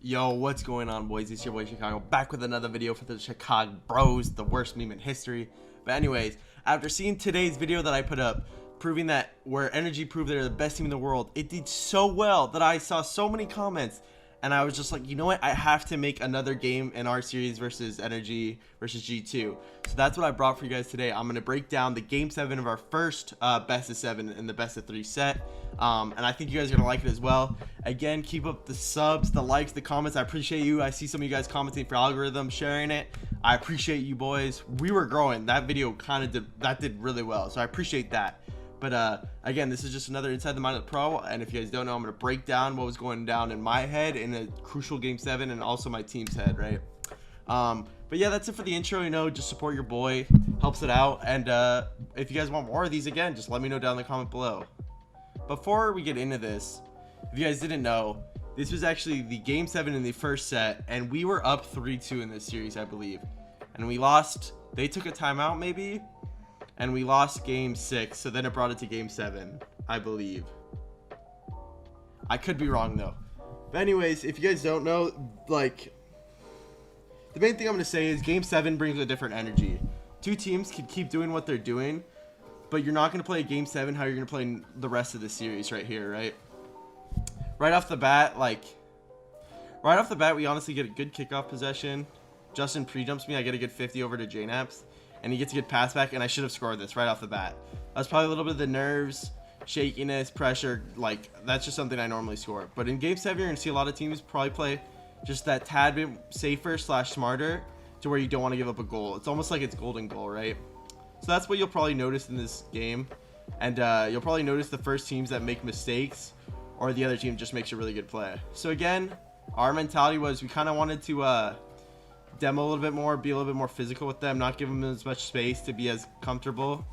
Yo, what's going on, boys? It's your boy Chicago, back with another video for the Chicago Bros, the worst meme in history. But anyways, after seeing today's video that I put up, proving that where NRG proved they're the best team in the world, it did so well that I saw so many comments, and I was just like, you know what? I have to make another game in our series versus NRG versus G2. So that's what I brought for you guys today. I'm going to break down the Game 7 of our first best of 7 and the best of 3 set. And I think you guys are going to like it as well. Again, keep up the subs, the likes, the comments. I appreciate you. I see some of you guys commenting for algorithm, sharing it. I appreciate you, boys. We were growing. That video did really well. So I appreciate that. But again, this is just another Inside the Mind of the Pro, and if you guys don't know, I'm going to break down what was going down in my head in a crucial Game 7 and also my team's head, right? But yeah, that's it for the intro. You know, just support your boy, helps it out, and if you guys want more of these, again, just let me know down in the comment below. Before we get into this, if you guys didn't know, this was actually the Game 7 in the first set, and we were up 3-2 in this series, I believe, and we lost. They took a timeout, maybe, and we lost Game 6, so then it brought it to Game 7, I believe. I could be wrong though. But anyways, if you guys don't know, like, the main thing I'm going to say is Game 7 brings a different energy. Two teams can keep doing what they're doing, but you're not going to play Game 7 how you're going to play the rest of the series right here, right? Right off the bat, we honestly get a good kickoff possession. Justin pre-jumps me, I get a good 50 over to JNaps. And he gets a good pass back, and I should have scored this right off the bat. That's probably a little bit of the nerves, shakiness, pressure. Like, that's just something I normally score. But in Game 7, you're going to see a lot of teams probably play just that tad bit safer / smarter to where you don't want to give up a goal. It's almost like it's golden goal, right? So that's what you'll probably notice in this game. And you'll probably notice the first teams that make mistakes, or the other team just makes a really good play. So again, our mentality was we kind of wanted to demo a little bit more, be a little bit more physical with them, not give them as much space to be as comfortable,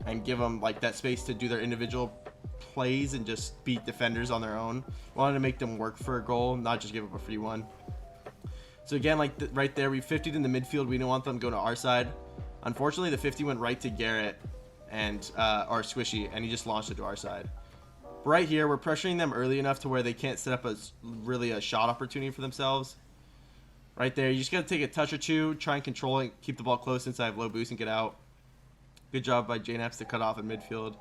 and give them like that space to do their individual plays and just beat defenders on their own. Wanted to make them work for a goal, not just give up a free one. So again, like right there, we 50'd in the midfield. We didn't want them going to our side. Unfortunately, the 50 went right to Garrett and or Squishy, and he just launched it to our side. But right here, we're pressuring them early enough to where they can't set up a shot opportunity for themselves. Right there, you just got to take a touch or two, try and control it, keep the ball close since I have low boost and get out. Good job by JNaps to cut off in midfield.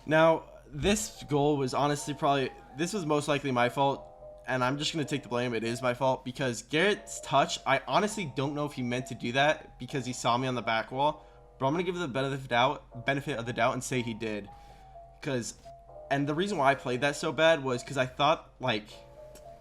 Now, this goal was honestly this was most likely my fault, and I'm just going to take the blame. It is my fault because Garrett's touch, I honestly don't know if he meant to do that because he saw me on the back wall, but I'm going to give the benefit of the doubt and say he did. And the reason why I played that so bad was because I thought, like,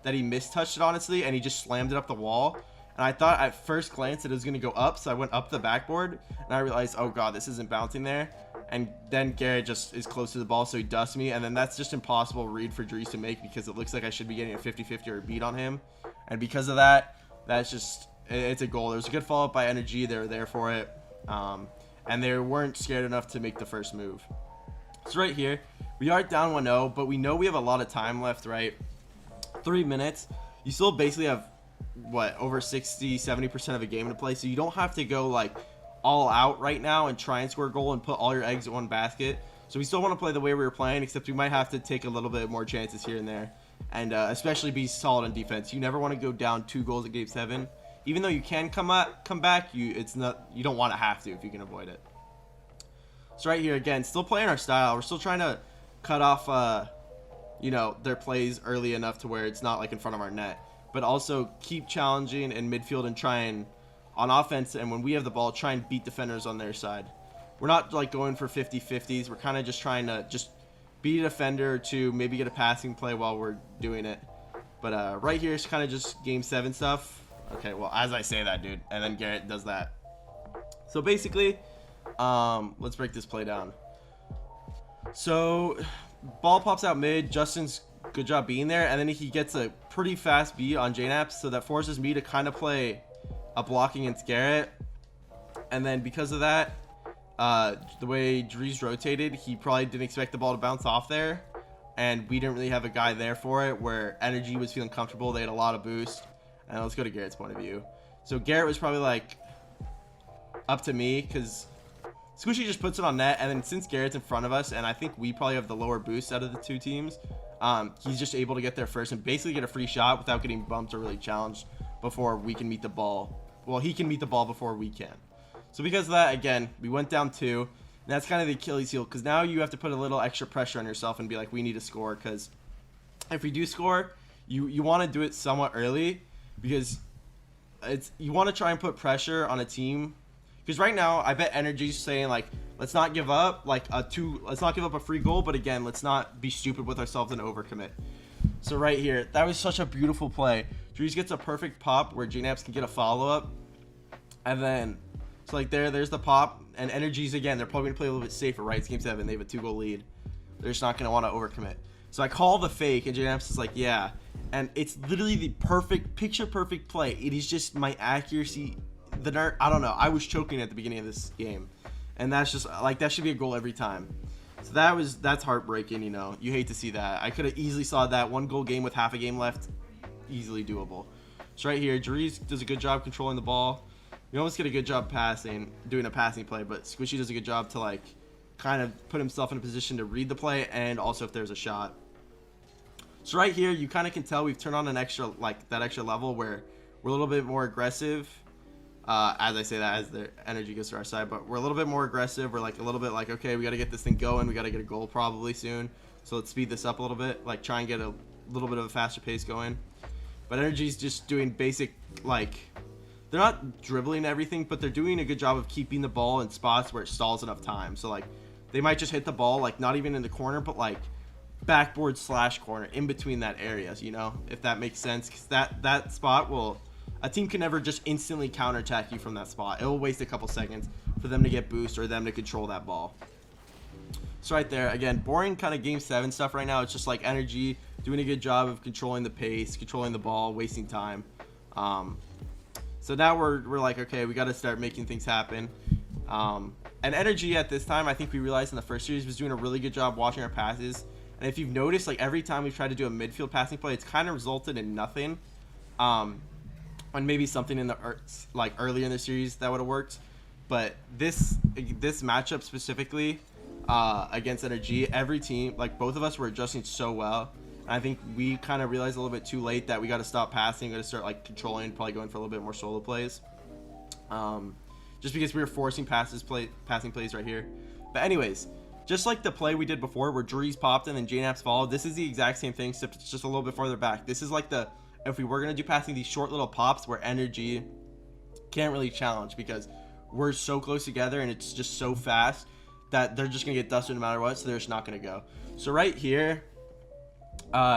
that he mistouched it, honestly, and he just slammed it up the wall. And I thought at first glance that it was going to go up, so I went up the backboard, and I realized, oh god, this isn't bouncing there. And then Garrett just is close to the ball, so he dusts me, and then that's just impossible read for Dries to make because it looks like I should be getting a 50-50 or a beat on him. And because of that, it's a goal. There was a good follow-up by NRG. They were there for it, and they weren't scared enough to make the first move. So right here, we are down 1-0, but we know we have a lot of time left, right? 3 minutes. You still basically have what, over 60-70% of a game to play, so you don't have to go like all out right now and try and score a goal and put all your eggs in one basket. So we still want to play the way we were playing, except we might have to take a little bit more chances here and there, and especially be solid on defense. You never want to go down 2 goals in Game 7, even though you can come back. You don't want to have to if you can avoid it. So right here, again, still playing our style. We're still trying to cut off you know, their plays early enough to where it's not like in front of our net, but also keep challenging in midfield and try and on offense, and when we have the ball, try and beat defenders on their side. We're not like going for 50-50s. We're kind of just trying to just beat a defender or two, maybe get a passing play while we're doing it. But right here is kind of just Game 7 stuff. Okay, well, as I say that, dude, and then Garrett does that. So basically, let's break this play down. So ball pops out mid. Justin's good job being there, and then he gets a pretty fast beat on JNaps, so that forces me to kind of play a blocking against Garrett. And then because of that, the way Dries rotated, he probably didn't expect the ball to bounce off there, and we didn't really have a guy there for it, where NRG was feeling comfortable. They had a lot of boost. And let's go to Garrett's point of view. So Garrett was probably like up to me, because Squishy just puts it on net, and then since Garrett's in front of us, and I think we probably have the lower boost out of the two teams, he's just able to get there first and basically get a free shot without getting bumped or really challenged before we can meet the ball. Well, he can meet the ball before we can. So because of that, again, we went down 2, and that's kind of the Achilles heel, because now you have to put a little extra pressure on yourself and be like, we need to score, because if we do score, you want to do it somewhat early, because you want to try and put pressure on a team. Because right now, I bet NRG's saying, like, let's not give up, let's not give up a free goal, but again, let's not be stupid with ourselves and overcommit. So right here, that was such a beautiful play. Drees gets a perfect pop where JNaps can get a follow-up. And then, so like there's the pop, and NRG's, again, they're probably going to play a little bit safer, right? It's game 7, they have a 2-goal lead. They're just not going to want to overcommit. So I call the fake, and JNaps is like, yeah. And it's literally the perfect, picture-perfect play. It is just my accuracy. I don't know. I was choking at the beginning of this game, and that's just like, that should be a goal every time. So that's heartbreaking. You know, you hate to see that. I could have easily saw that 1-goal game with half a game left, easily doable. So right here, Drees does a good job controlling the ball. We almost get a good job doing a passing play, but Squishy does a good job to like kind of put himself in a position to read the play, and also if there's a shot. So right here, you kind of can tell we've turned on that extra level where we're a little bit more aggressive. As I say that, as the energy goes to our side, but we're a little bit more aggressive. We're like a little bit like, okay, we got to get this thing going. We got to get a goal probably soon. So let's speed this up a little bit, like try and get a little bit of a faster pace going. But NRG's just doing basic, like, they're not dribbling everything, but they're doing a good job of keeping the ball in spots where it stalls enough time. So like, they might just hit the ball, like not even in the corner, but like backboard / corner in between that areas, you know, if that makes sense. Because that spot will, a team can never just instantly counterattack you from that spot. It will waste a couple seconds for them to get boost or them to control that ball. So right there, again, boring kind of game 7 stuff right now. It's just like NRG doing a good job of controlling the pace, controlling the ball, wasting time. So now we're like, okay, we got to start making things happen. And NRG at this time, I think we realized in the first series, was doing a really good job watching our passes. And if you've noticed, like every time we've tried to do a midfield passing play, it's kind of resulted in nothing. And maybe something in the like earlier in the series that would have worked, but this matchup specifically against NRG, every team, like both of us, were adjusting so well. And I think we kind of realized a little bit too late that we got to stop passing, got to start like controlling, probably going for a little bit more solo plays, just because we were forcing passing plays right here. But anyways, just like the play we did before where Drees popped and then JNaps followed, this is the exact same thing, except it's just a little bit farther back. This is like if we were going to do passing, these short little pops where NRG can't really challenge because we're so close together and it's just so fast that they're just going to get dusted no matter what, so they're just not going to go. So right here,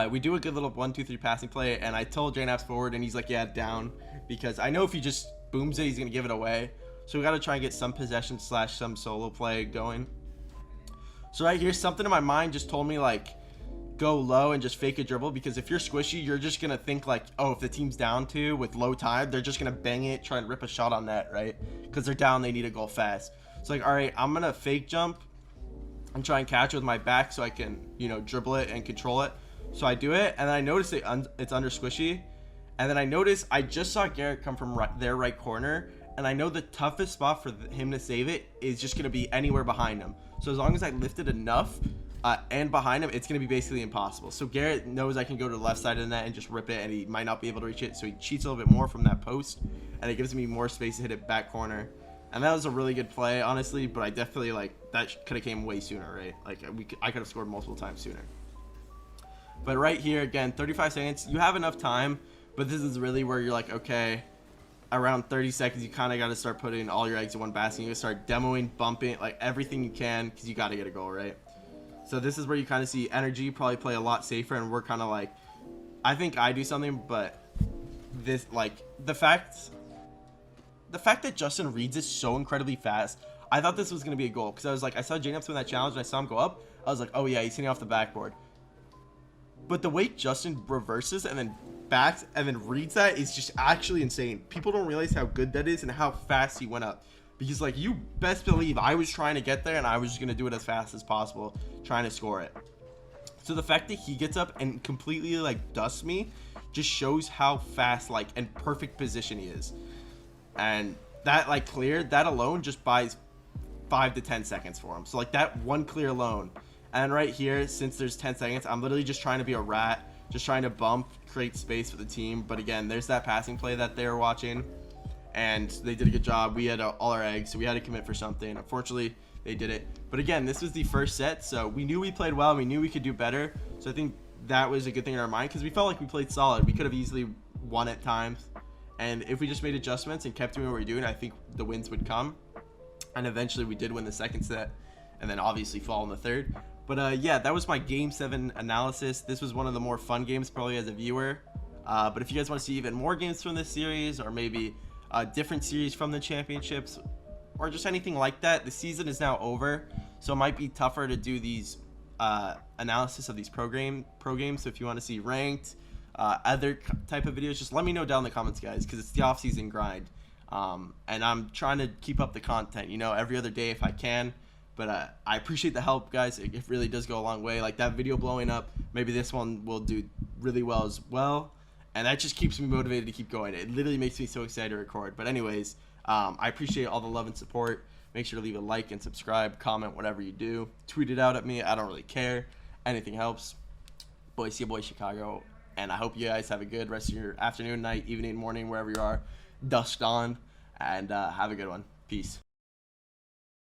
we do a good little 1-2-3 passing play, and I told JNaps forward, and he's like, yeah, down, because I know if he just booms it, he's going to give it away. So we got to try and get some possession / some solo play going. So right here, something in my mind just told me, like, go low and just fake a dribble, because if you're Squishy, you're just gonna think like, oh, if the team's down 2 with low time, they're just gonna bang it, try and rip a shot on net, right? Because they're down, they need a goal fast. So like, all right, I'm gonna fake jump and try and catch it with my back so I can, you know, dribble it and control it. So I do it, and then I notice it's under Squishy, and then I notice I just saw Garrett come from their right corner, and I know the toughest spot for him to save it is just gonna be anywhere behind him. So as long as I lift it enough and behind him, it's going to be basically impossible. So Garrett knows I can go to the left side of the net and just rip it, and he might not be able to reach it, so he cheats a little bit more from that post, and it gives me more space to hit it back corner. And that was a really good play, honestly, but I definitely, like, that could have came way sooner, right? Like, I could have scored multiple times sooner. But right here, again, 35 seconds, you have enough time, but this is really where you're like, okay, around 30 seconds, you kind of got to start putting all your eggs in one basket. You got to start demoing, bumping, like, everything you can, because you got to get a goal, right? So this is where you kind of see NRG probably play a lot safer, and we're kind of like, I think I do something, but this, like, the fact that Justin reads it so incredibly fast, I thought this was going to be a goal, because I was like, I saw JNaps win that challenge, and I saw him go up, I was like, oh yeah, he's hitting off the backboard. But the way Justin reverses and then backs and then reads that is just actually insane. People don't realize how good that is and how fast he went up. Because, like, you best believe I was trying to get there, and I was just going to do it as fast as possible, trying to score it. So the fact that he gets up and completely, like, dusts me just shows how fast, like, and perfect position he is. And that, like, clear, that alone just buys 5 to 10 seconds for him. So like that one clear alone. And right here, since there's 10 seconds, I'm literally just trying to be a rat, just trying to bump, create space for the team. But again, there's that passing play that they were watching, and they did a good job. We had all our eggs, so we had to commit for something. Unfortunately, they did it. But again, this was the first set, so we knew we played well. We knew we could do better. So I think that was a good thing in our mind, because we felt like we played solid. We could have easily won at times. And if we just made adjustments and kept doing what we were doing, I think the wins would come. And eventually we did win the second set, and then obviously fall in the third. But yeah, that was my Game 7 analysis. This was one of the more fun games probably as a viewer. But if you guys want to see even more games from this series, or maybe a different series from the championships, or just anything like that, the season is now over. So it might be tougher to do these analysis of these pro games. So if you want to see ranked, other type of videos, just let me know down in the comments, guys, because it's the off-season grind. And I'm trying to keep up the content, you know, every other day if I can. But I appreciate the help, guys. It really does go a long way. Like that video blowing up, maybe this one will do really well as well. And that just keeps me motivated to keep going. It literally makes me so excited to record. But anyways, I appreciate all the love and support. Make sure to leave a like and subscribe, comment, whatever you do. Tweet it out at me. I don't really care. Anything helps. Boy, see you, boy, Chicago. And I hope you guys have a good rest of your afternoon, night, evening, morning, wherever you are. Dusk on. And have a good one. Peace.